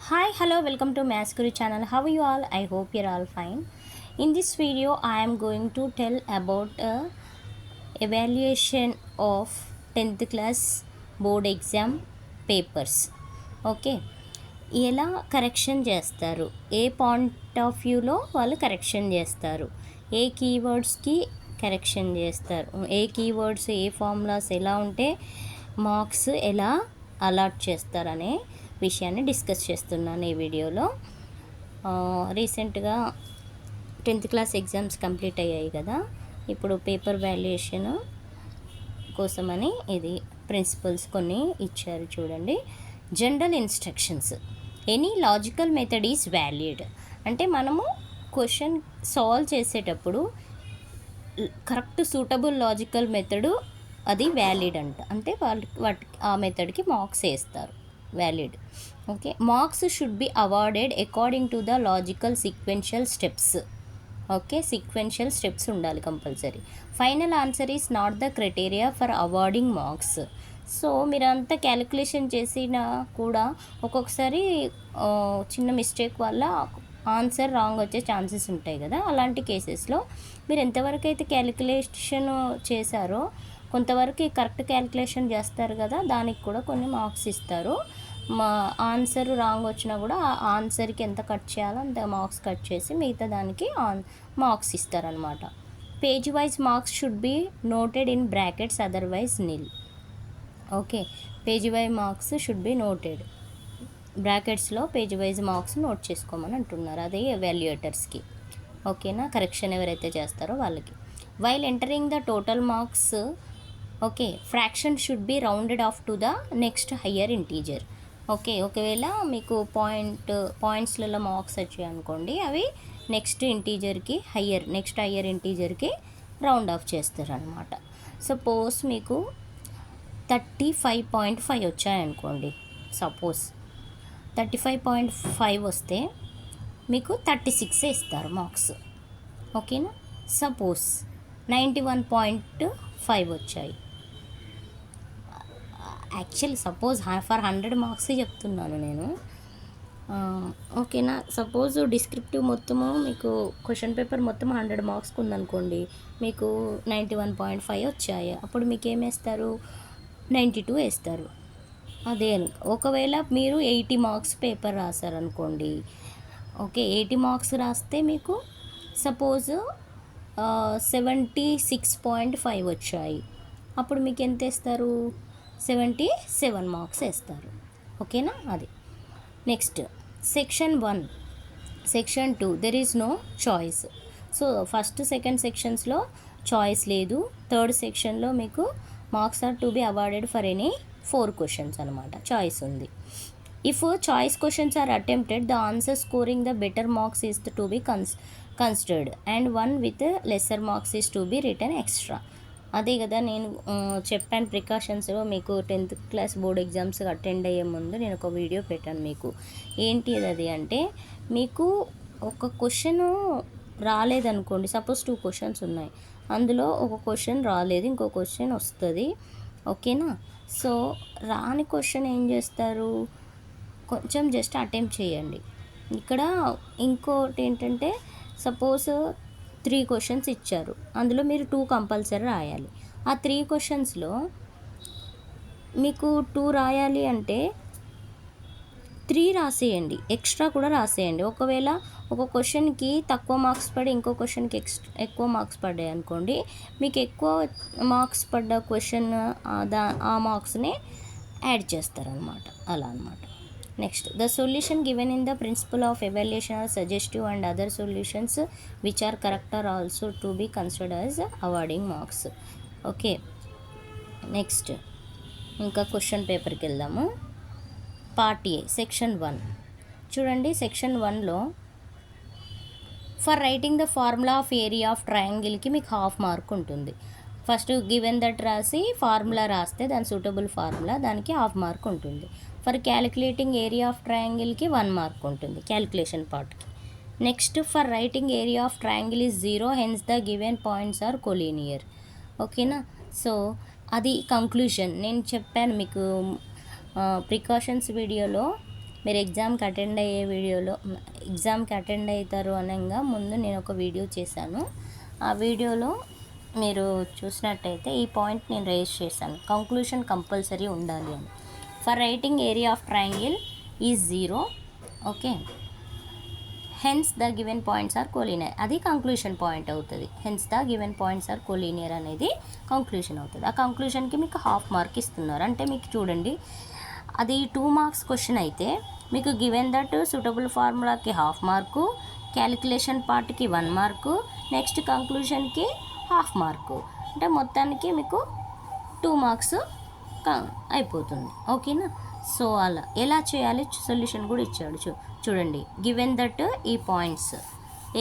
Hi, hello, welcome to Maths Guru channel. How are you all? I hope you're all fine. In this video, I am going to tell about evaluation of 10th class board exam papers. Okay, ఎలా correction చేస్తారు, ఏ point of వ్యూలో వాళ్ళు correction చేస్తారు, ఏ కీవర్డ్స్కి correction చేస్తారు, ఏ keywords ఏ formulas ఎలా ఉంటే marks ఎలా allot చేస్తారనే విషయాన్ని డిస్కస్ చేస్తున్నాను ఈ వీడియోలో. రీసెంట్గా 10th క్లాస్ ఎగ్జామ్స్ కంప్లీట్ అయ్యాయి కదా, ఇప్పుడు పేపర్ వాల్యుయేషన్ కోసమని ఇది ప్రిన్సిపల్స్ కొన్ని ఇచ్చారు చూడండి. General instructions, any logical method is valid. అంటే మనము క్వశ్చన్ సాల్వ్ చేసేటప్పుడు కరెక్ట్ సూటబుల్ లాజికల్ మెథడు అది వ్యాలిడ్ అంట, అంటే వాటి ఆ మెథడ్కి మార్క్స్ వేస్తారు, valid. Okay, marks should be awarded according to the logical sequential steps. Okay, sequential steps ఉండాలి compulsory. Final answer is not the criteria for awarding marks. So మీరంతా calculation చేసినా కూడా ఒక్కొక్కసారి చిన్న మిస్టేక్ వల్ల ఆన్సర్ రాంగ్ వచ్చే chances ఉంటాయి కదా. అలాంటి కేసెస్లో మీరు ఎంతవరకు అయితే క్యాలిక్యులేషన్ చేశారో కొంతవరకు కరెక్ట్ క్యాలిక్యులేషన్ చేస్తారు కదా, దానికి కూడా కొన్ని మార్క్స్ ఇస్తారు. మా ఆన్సర్ రాంగ్ వచ్చినా కూడా ఆ ఆన్సర్కి ఎంత కట్ చేయాలో అంత మార్క్స్ కట్ చేసి మిగతా దానికి మార్క్స్ ఇస్తారనమాట. Page wise marks should be noted in brackets, otherwise nil. Okay, page wise marks should be noted, బ్రాకెట్స్లో పేజ్ వైజ్ మార్క్స్ నోట్ చేసుకోమని అంటున్నారు, అది ఎవాల్యుయేటర్స్కి. ఓకేనా, కరెక్షన్ ఎవరైతే చేస్తారో వాళ్ళకి. While entering the total marks, okay, fraction should be rounded off to the next higher integer. Okay, ఒకవేళ మీకు పాయింట్స్లలో మార్క్స్ వచ్చాయి అనుకోండి, అవి నెక్స్ట్ హయ్యర్ ఇంటీజర్కి రౌండ్ ఆఫ్ చేస్తారనమాట. సపోజ్ మీకు 35.5 వచ్చాయనుకోండి, సపోజ్ 35.5 వస్తే మీకు 36 ఇస్తారు మార్క్స్. ఓకేనా, సపోజ్ 91.5 వచ్చాయి, యాక్చువల్లీ సపోజ్ ఫర్ 100 మార్క్స్ చెప్తున్నాను నేను. ఓకేనా, సపోజ్ డిస్క్రిప్టివ్ మొత్తము మీకు క్వశ్చన్ పేపర్ మొత్తం 100 మార్క్స్కి ఉందనుకోండి, మీకు 91.5 వచ్చాయి, అప్పుడు మీకు ఏం వేస్తారు, 92 వేస్తారు. అదే ఒకవేళ మీరు 80 మార్క్స్ పేపర్ రాశారనుకోండి, ఓకే, 80 మార్క్స్ రాస్తే మీకు సపోజ్ 76.5 వచ్చాయి, అప్పుడు మీకు ఎంత వేస్తారు, 77 మార్క్స్ వేస్తారు. ఓకేనా, అది. Next section 1, section 2 there is no choice. So first second సెక్షన్స్లో చాయిస్ లేదు, థర్డ్ సెక్షన్లో మీకు marks are to be awarded for any 4 questions అనమాట, చాయిస్ ఉంది. If choice questions are attempted, the answer scoring the better marks is to be considered and one with lesser marks is to be return extra. అదే కదా నేను చెప్పాను precautions. మీకు 10th class board exams attend అయ్యే ముందు నేను ఒక video పెట్టాను మీకు. ఏంటి అది అంటే, మీకు ఒక క్వశ్చన్ రాలేదనుకోండి, సపోజ్ 2 క్వశ్చన్స్ ఉన్నాయి, అందులో ఒక క్వశ్చన్ రాలేదు, ఇంకో క్వశ్చన్ వస్తుంది. ఓకేనా, సో రాని క్వశ్చన్ ఏం చేస్తారు, కొంచెం జస్ట్ అటెంప్ట్ చేయండి. ఇక్కడ ఇంకోటి ఏంటంటే, సపోజ్ 3 క్వశ్చన్స్ ఇచ్చారు, అందులో మీరు 2 కంపల్సరీ రాయాలి. ఆ 3 క్వశ్చన్స్లో మీకు 2 రాయాలి అంటే 3 రాసేయండి, ఎక్స్ట్రా కూడా రాసేయండి. ఒకవేళ ఒక క్వశ్చన్కి తక్కువ మార్క్స్ పడి ఇంకో క్వశ్చన్కి ఎక్కువ మార్క్స్ పడ్డాయి అనుకోండి, మీకు ఎక్కువ మార్క్స్ పడ్డ క్వశ్చన్ ఆ మార్క్స్ని యాడ్ చేస్తారనమాట, అలా అనమాట. Next, the solution given in the principle of evaluation are suggestive and other solutions which are correct are also to be considered as awarding marks. Okay, next ఇంకా క్వశ్చన్ పేపర్కి వెళ్దాము. Part A, section 1 చూడండి. Section 1లో for writing the formula of area of ట్రయాంగిల్కి మీకు half mark ఉంటుంది. First given that రాసి formula రాస్తే దాని సూటబుల్ ఫార్ములా, దానికి హాఫ్ మార్క్ ఉంటుంది. ఫర్ క్యాలిక్యులేటింగ్ ఏరియా ఆఫ్ ట్రయాంగిల్కి 1 మార్క్ ఉంటుంది క్యాలిక్యులేషన్ పార్ట్కి. Next, for writing area of triangle is 0, hence the given points are collinear. ఓకేనా, సో అది కంక్లూషన్. నేను చెప్పాను మీకు ప్రికాషన్స్ వీడియోలో మీరు ఎగ్జామ్కి అటెండ్ అవుతారు అనగా ముందు నేను ఒక వీడియో చేశాను. ఆ వీడియోలో మీరు చూసినట్టయితే ఈ పాయింట్ నేను రేజ్ చేశాను, కంక్లూషన్ కంపల్సరీ ఉండాలి అని. For writing area of triangle is 0, okay, hence the given points are collinear, అది కంక్లూషన్ పాయింట్ అవుతుంది. Hence the given points are collinear అనేది కంక్లూషన్ అవుతుంది. ఆ కంక్లూషన్కి మీకు హాఫ్ మార్క్ ఇస్తున్నారు. అంటే మీకు చూడండి, అది 2 మార్క్స్ క్వశ్చన్ అయితే మీకు గివెన్ దట్ సూటబుల్ ఫార్ములాకి హాఫ్ మార్కు, క్యాలిక్యులేషన్ పార్ట్కి 1 మార్కు, నెక్స్ట్ కంక్లూషన్కి హాఫ్ మార్కు, అంటే మొత్తానికి మీకు 2 మార్క్స్ అయిపోతుంది. ఓకేనా? సో అలా ఎలా చేయాలి సొల్యూషన్ కూడా ఇచ్చాడు. చూడండి, గివెన్ దట్ ఈ points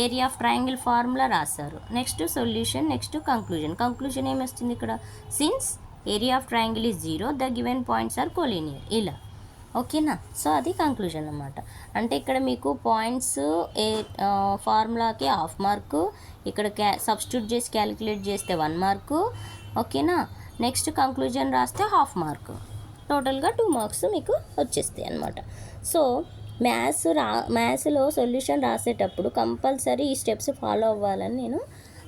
area of triangle formula రాశారు, నెక్స్ట్ సొల్యూషన్, నెక్స్ట్ కంక్లూజన్ ఏమి వస్తుంది ఇక్కడ, since area of triangle is 0 the given points are collinear, ఇలా. ఓకేనా? సో అది కంక్లూజన్ అన్నమాట. అంటే ఇక్కడ మీకు పాయింట్స్ ఫార్ములాకి హాఫ్ మార్కు, ఇక్కడ సబ్స్టిట్యూట్ చేసి క్యాలిక్యులేట్ చేస్తే 1 మార్కు, ఓకేనా. నెక్స్ట్ కంక్లూజన్ రాస్తే హాఫ్ మార్కు, టోటల్గా 2 మార్క్స్ మీకు వచ్చేస్తాయి అన్నమాట. సో మ్యాథ్స్లో సొల్యూషన్ రాసేటప్పుడు కంపల్సరీ ఈ స్టెప్స్ ఫాలో అవ్వాలని నేను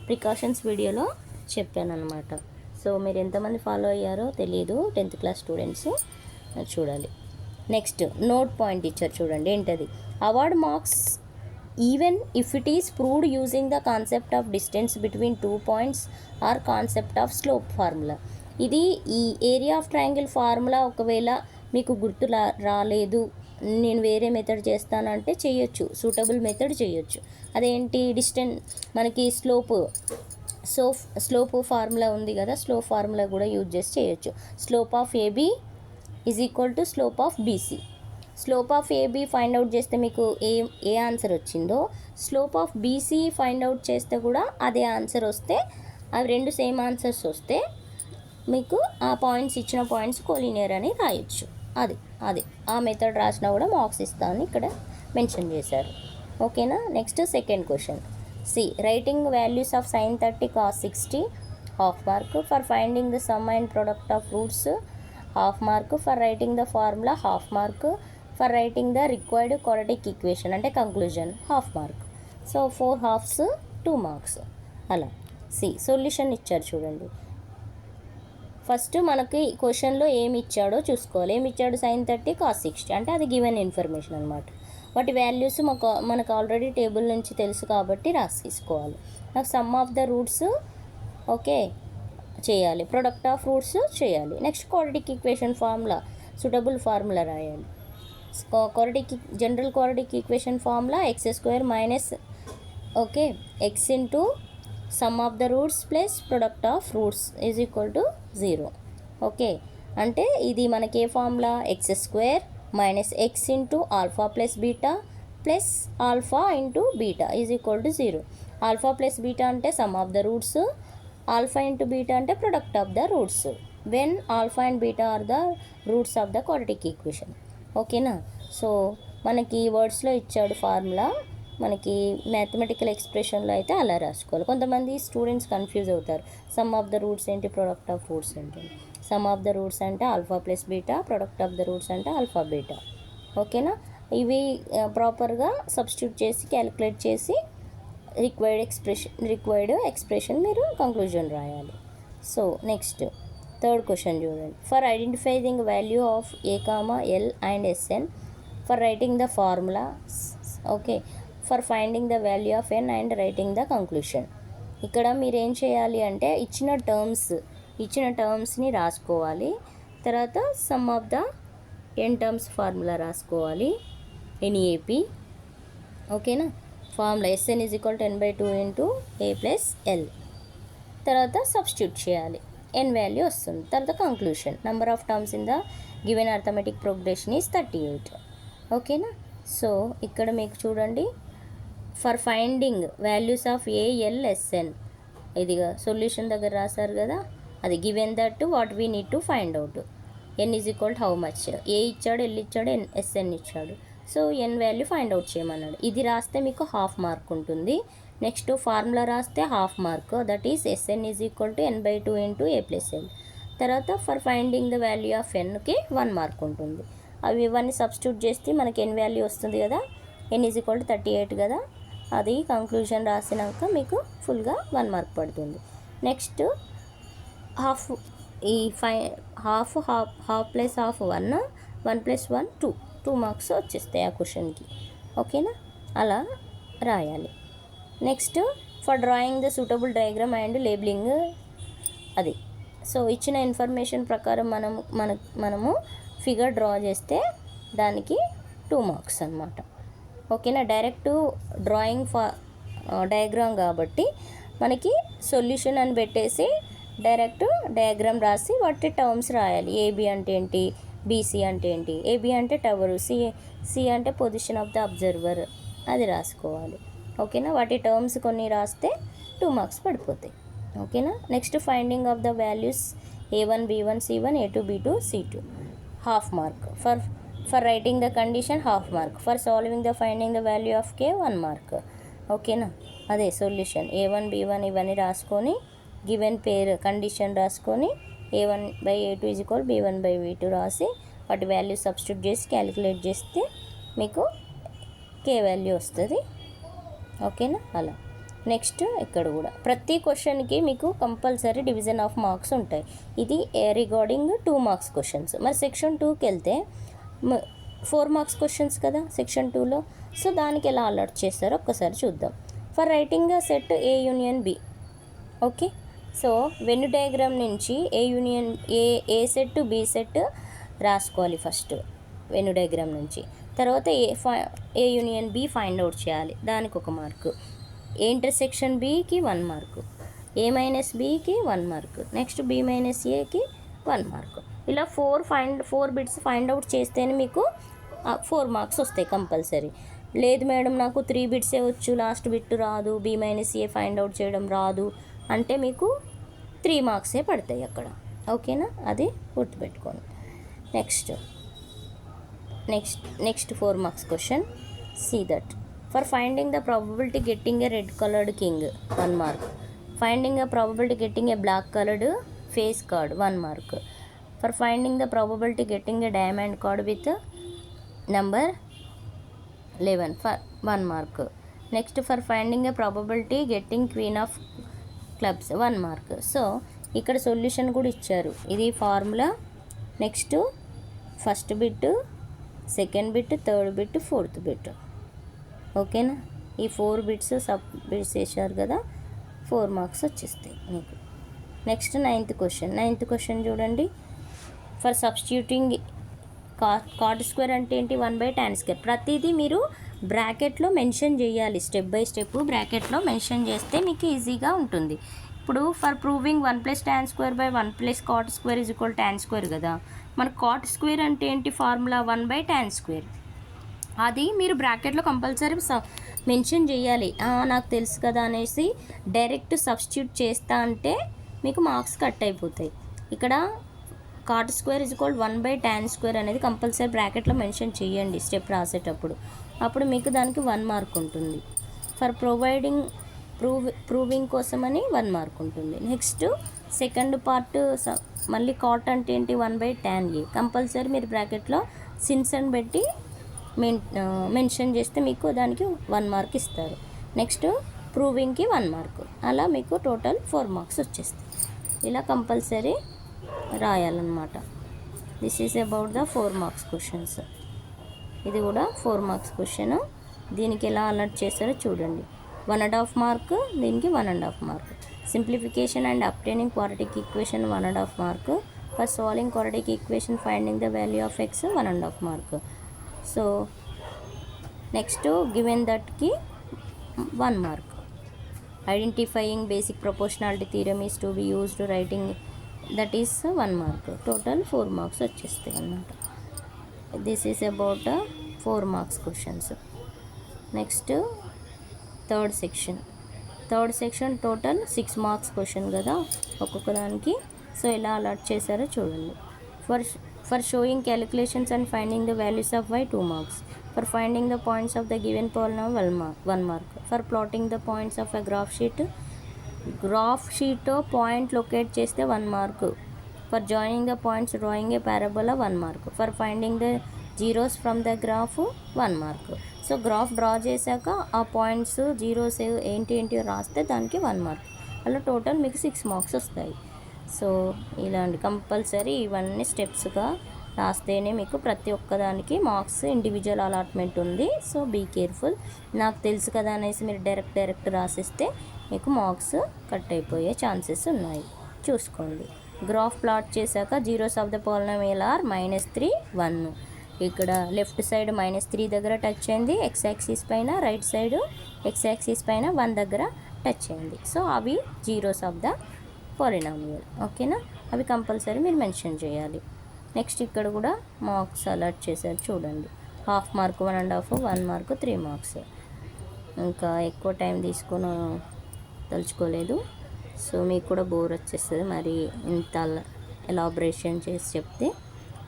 ప్రికాషన్స్ వీడియోలో చెప్పాను అనమాట. సో మీరు ఎంతమంది ఫాలో అయ్యారో తెలియదు, 10th క్లాస్ స్టూడెంట్స్ చూడాలి. నెక్స్ట్ నోట్ పాయింట్ ఇచ్చారు, చూడండి ఏంటది, award marks even if it is proved using the concept of distance between 2 points or concept of slope formula. ఇది ఈ ఏరియా ఆఫ్ ట్రయాంగిల్ ఫార్ములా ఒకవేళ మీకు గుర్తు రాలేదు, నేను వేరే మెథడ్ చేస్తానంటే చేయొచ్చు, సూటబుల్ మెథడ్ చేయొచ్చు. అదేంటి, మనకి స్లోప్ ఫార్ములా ఉంది కదా, స్లోప్ ఫార్ములా కూడా యూజ్ చేసి చేయొచ్చు. Slope of AB is equal to slope of BC. Slope of AB find out చేస్తే మీకు ఏ ఆన్సర్ వచ్చిందో, slope of BC find out చేస్తే కూడా అదే ఆన్సర్ వస్తే, అవి 2 సేమ్ ఆన్సర్స్ వస్తే మీకు ఆ పాయింట్స్ ఇచ్చిన పాయింట్స్ కోలీనియర్ అని రాయొచ్చు. అది ఆ మెథడ్ రాసినా కూడా మార్క్స్ ఇస్తామని ఇక్కడ మెన్షన్ చేశారు. ఓకేనా? Next second question, writing values of sin 30 cos 60 half mark, for finding the sum and product of roots half mark, for writing the formula half mark, for writing the required quadratic equation అంటే conclusion half mark. So 4 halves 2 marks అలా. Solution ఇచ్చారు చూడండి. First మనకి క్వశ్చన్లో ఏమి ఇచ్చాడో చూసుకోవాలి. ఏమి ఇచ్చాడు, sin 30 cos 60 అంటే అది గివెన్ ఇన్ఫర్మేషన్ అనమాట. వాటి వాల్యూస్ మనకు ఆల్రెడీ టేబుల్ నుంచి తెలుసు కాబట్టి రాసేసుకోవాలి. నాకు sum of the roots okay చేయాలి, ప్రొడక్ట్ ఆఫ్ రూట్స్ చేయాలి, next quadratic equation formula suitable formula రాయాలి. General quadratic equation formula x² okay x into sum of the roots plus product of roots is equal to 0. Okay, అంటే ఇది మనకి ఏ formula, x² - x into alpha plus beta plus alpha into beta is equal to 0. Alpha plus beta అంటే sum of the roots, alpha into beta అంటే product of the roots, when alpha and beta are the roots of the quadratic equation. ఓకేనా? So మనకి వర్డ్స్లో ఇచ్చాడు formula, మనకి mathematical ఎక్స్ప్రెషన్లో అయితే అలా రాసుకోవాలి. కొంతమంది స్టూడెంట్స్ కన్ఫ్యూజ్ అవుతారు, సమ్ ఆఫ్ ద రూట్స్ ఏంటి, ప్రొడక్ట్ ఆఫ్ రూట్స్ ఏంటి. సమ్ ఆఫ్ ద రూట్స్ అంటే alpha plus beta, product of the roots అంటే ఆల్ఫా బీటా. ఓకేనా? ఇవి ప్రాపర్గా సబ్స్టిట్యూట్ చేసి క్యాలిక్యులేట్ చేసి రిక్వైర్డ్ ఎక్స్ప్రెషన్ మీరు కంక్లూజన్ రాయాలి. సో నెక్స్ట్ థర్డ్ క్వశ్చన్ చూడండి, for identifying value of a, l and Sn, for writing the formula okay, for finding the value of n and writing the conclusion. ఇక్కడ మీరు ఏం చేయాలి అంటే ఇచ్చిన టర్మ్స్ని రాసుకోవాలి, తర్వాత some of the n terms formula రాసుకోవాలి, NEAP. ఓకేనా? Formula Sn is equal to n/2 into a plus l. తర్వాత సబ్స్టిట్యూట్ చేయాలి, n వాల్యూ వస్తుంది. తర్వాత conclusion, number of terms in the given arithmetic progression is 38. ఓకేనా? సో ఇక్కడ మీకు చూడండి, for finding values of a, l, Sn, ఇదిగా solution దగ్గర రాశారు కదా, అది given that what we need to find out. n is equal how much, a ఇచ్చాడు, l ఇచ్చాడు, Sn ఇచ్చాడు. So n value find out చేయమన్నాడు. ఇది రాస్తే మీకు హాఫ్ మార్క్ ఉంటుంది. నెక్స్ట్ ఫార్ములా రాస్తే half mark, that is Sn is equal to n/2 into a plus l. తర్వాత for finding the value of nకి 1 మార్క్ ఉంటుంది. అవి ఇవన్నీ సబ్స్టిట్యూట్ చేస్తే మనకి n వాల్యూ వస్తుంది కదా, n = 38 కదా, అది కంక్లూజన్ రాసినాక మీకు ఫుల్గా 1 మార్క్ పడుతుంది. నెక్స్ట్ హాఫ్, ఈ హాఫ్ ప్లస్ హాఫ్ 1, 1 + 1 2 మార్క్స్ వచ్చేస్తాయి ఆ క్వశ్చన్కి. ఓకేనా, అలా రాయాలి. Next for drawing the suitable diagram and labelling, అది సో ఇచ్చిన ఇన్ఫర్మేషన్ ప్రకారం మనము ఫిగర్ డ్రా చేస్తే దానికి 2 మార్క్స్ అన్నమాట. ఓకేనా, డైరెక్ట్ డ్రాయింగ్ డయాగ్రామ్ కాబట్టి మనకి సొల్యూషన్ అని పెట్టేసి డైరెక్ట్ డయాగ్రామ్ రాసి వాటి టర్మ్స్ రాయాలి. ఏబి అంటే ఏంటి, బీసీ అంటే ఏంటి, ఏబి అంటే టవరు, సి అంటే పొజిషన్ ఆఫ్ ద అబ్జర్వర్, అది రాసుకోవాలి. ఓకేనా, వాటి టర్మ్స్ కొన్ని రాస్తే 2 మార్క్స్ పడిపోతాయి. ఓకేనా, next finding of the values A1 B1 C1 A2 B2 C2, half mark. For writing the condition half mark. For solving the finding the value of K 1 mark. ఓకేనా, అదే సొల్యూషన్ A1 B1 ఇవన్నీ రాసుకొని given పేర్ condition రాసుకొని A1/A2 = B1/B2 రాసి వాటి value substitute చేసి calculate చేస్తే మీకు K వాల్యూ వస్తుంది. ఓకేనా, అలా. నెక్స్ట్ ఇక్కడ కూడా ప్రతి క్వశ్చన్కి మీకు కంపల్సరీ డివిజన్ ఆఫ్ మార్క్స్ ఉంటాయి. ఇది రిగార్డింగ్ 2 మార్క్స్ క్వశ్చన్స్. మరి సెక్షన్ 2కి వెళ్తే 4 మార్క్స్ క్వశ్చన్స్ కదా సెక్షన్ 2లో. సో దానికి ఎలా అలర్ట్ చేస్తారో ఒక్కసారి చూద్దాం. For writing set A union B. Okay, so Venn diagram నుంచి ఏ సెట్ బి సెట్ రాసుకోవాలి ఫస్ట్ వెన్ను డయాగ్రామ్ నుంచి. తర్వాత A union B find out చేయాలి, దానికి 1 మార్కు. ఏ ఇంటర్సెక్షన్ బికి 1 మార్కు, A - బికి 1 మార్కు, నెక్స్ట్ B - ఏకి 1 మార్కు. ఇలా 4 బిట్స్ ఫైండ్ అవుట్ చేస్తేనే మీకు 4 మార్క్స్ వస్తాయి కంపల్సరీ. లేదు మేడం నాకు 3 బిట్సే వచ్చు, లాస్ట్ బిట్ రాదు, B - ఏ ఫైండ్ అవుట్ చేయడం రాదు అంటే మీకు 3 మార్క్సే పడతాయి అక్కడ. ఓకేనా, అది గుర్తుపెట్టుకోండి. Next 4 marks question. See that for finding the probability getting a red coloured king 1 mark. Finding the probability getting a black coloured face card 1 mark. For finding the probability getting a diamond card with number 11 for 1 mark. Next for finding a probability getting queen of clubs 1 mark. So ఇక్కడ solution కూడా ఇచ్చారు, ఇది formula. Next first bit, second bit, third bit, fourth bit. ఓకేనా, ఈ 4 bits sub bits వేసారు కదా, 4 marks వచ్చేస్తాయి మీకు. నెక్స్ట్ 9th క్వశ్చన్ చూడండి. ఫర్ సబ్స్టిట్యూటింగ్ కాట్ స్క్వేర్ అంటే ఏంటి, 1/tan². ప్రతిదీ మీరు బ్రాకెట్లో మెన్షన్ చేయాలి, స్టెప్ బై స్టెప్ బ్రాకెట్లో మెన్షన్ చేస్తే మీకు ఈజీగా ఉంటుంది. ఇప్పుడు for proving 1 + tan² 1 + cot² = tan² కదా. మన కాట్ స్క్వేర్ అంటే ఏంటి, ఫార్ములా 1/tan². అది మీరు బ్రాకెట్లో కంపల్సరీ మెన్షన్ చేయాలి. నాకు తెలుసు కదా అనేసి డైరెక్ట్ సబ్స్టిట్యూట్ చేస్తా అంటే మీకు మార్క్స్ కట్ అయిపోతాయి. ఇక్కడ cot² = 1/tan² అనేది కంపల్సరీ బ్రాకెట్లో మెన్షన్ చేయండి స్టెప్ రాసేటప్పుడు, అప్పుడు మీకు దానికి 1 మార్క్ ఉంటుంది. ఫర్ ప్రూవింగ్ కోసమని 1 మార్క్ ఉంటుంది. నెక్స్ట్ సెకండ్ పార్ట్ మళ్ళీ కాట్ అంటే ఏంటి, 1/tan A. కంపల్సరీ మీరు బ్రాకెట్లో సిన్స్ అని పెట్టి మెన్షన్ చేస్తే మీకు దానికి 1 మార్క్ ఇస్తారు. నెక్స్ట్ ప్రూవింగ్కి 1 మార్క్, అలా మీకు టోటల్ 4 మార్క్స్ వచ్చేస్తాయి. ఇలా కంపల్సరీ రాయాలన్నమాట. This is about the 4 marks questions. ఇది కూడా 4 మార్క్స్ క్వశ్చన్. దీనికి ఎలా అలర్ట్ చేస్తారో చూడండి. 1.5 మార్క్, దీనికి 1.5 mark. Simplification and obtaining quadratic equation 1.5 mark. For solving quadratic equation finding the value of x 1.5 mark. So next given దట్కి 1 mark. Identifying basic proportionality theorem is to be used writing, that is 1 mark. Total 4 marks వచ్చేస్తాయి అన్నమాట. This is about 4 marks questions. Next third section total 6 marks question కదా ఒక్కొక్క దానికి. So ఎలా allot చేశారో చూడండి. For sowing calculations and finding the values of y 2 marks. For finding the points of the given polynomial 1 mark. For plotting the points of a graph sheet point locate చేస్తే 1 mark. For joining the points drawing A parabola 1 mark. For finding the zeros from the graph 1 mark. So graph draw చేశాక ఆ points zeros ఏంటి రాస్తే దానికి 1 mark. అలా total మీకు 6 marks వస్తాయి. So ఇలాంటి కంపల్సరీ ఇవన్నీ స్టెప్స్గా రాస్తేనే మీకు ప్రతి ఒక్కదానికి మార్క్స్ ఇండివిజువల్ అలాట్మెంట్ ఉంది. So be careful. నాకు తెలుసు కదా అనేసి మీరు డైరెక్ట్ రాసిస్తే మీకు మార్క్స్ కట్ అయిపోయే ఛాన్సెస్ ఉన్నాయి, చూసుకోండి. గ్రాఫ్ ప్లాట్ చేశాక zeros of the polynomial are -3, 1. ఇక్కడ లెఫ్ట్ సైడ్ -3 దగ్గర టచ్ అయింది ఎక్స్ యాక్సిస్ పైన, రైట్ సైడ్ ఎక్స్ యాక్సిస్ పైన 1 దగ్గర టచ్ అయింది. సో అవి జీరోస్ ఆఫ్ ద పాలినామియల్. ఓకేనా, అవి కంపల్సరీ మీరు మెన్షన్ చేయాలి. నెక్స్ట్ ఇక్కడ కూడా మార్క్స్ అలాట్ చేశారు చూడండి. 1/2 మార్క్, 1.5, 1 మార్క్, 3 మార్క్స్. ఇంకా ఎక్కువ టైం తీసుకొని తలుచుకోలేదు. సో మీకు కూడా బోర్ వచ్చేస్తుంది మరి ఇంత ఎలాబరేషన్ చేసి చెప్తే.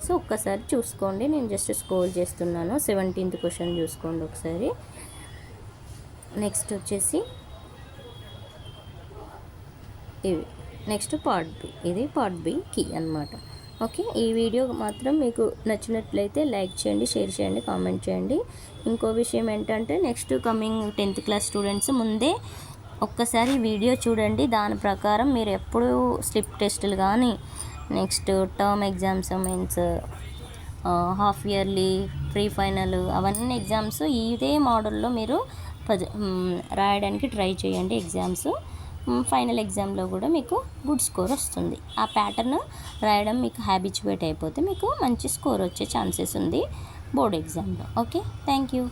సో ఒక్కసారి చూసుకోండి, నేను జస్ట్ స్క్రోల్ చేస్తున్నాను. 17th క్వశ్చన్ చూసుకోండి ఒకసారి. నెక్స్ట్ వచ్చేసి ఇవి. నెక్స్ట్ పార్ట్ బి, ఇది పార్ట్ బి కీ అన్నమాట. ఓకే, ఈ వీడియో మాత్రం మీకు నచ్చినట్లయితే లైక్ చేయండి, షేర్ చేయండి, కామెంట్ చేయండి. ఇంకో విషయం ఏంటంటే next coming 10th class students ముందే ఒక్కసారి వీడియో చూడండి. దాని ప్రకారం మీరు ఎప్పుడు స్లిప్ టెస్టులు కానీ, next term exams, means half yearly, pre final, అవన్నీ ఎగ్జామ్స్ ఇదే మోడల్లో మీరు రాయడానికి ట్రై చేయండి ఎగ్జామ్స్. ఫైనల్ ఎగ్జామ్లో కూడా మీకు గుడ్ స్కోర్ వస్తుంది. ఆ ప్యాటర్న్ రాయడం మీకు హ్యాబిచువేట్ అయిపోతే మీకు మంచి స్కోర్ వచ్చే ఛాన్సెస్ ఉంది బోర్డ్ ఎగ్జామ్లో. Okay, thank you.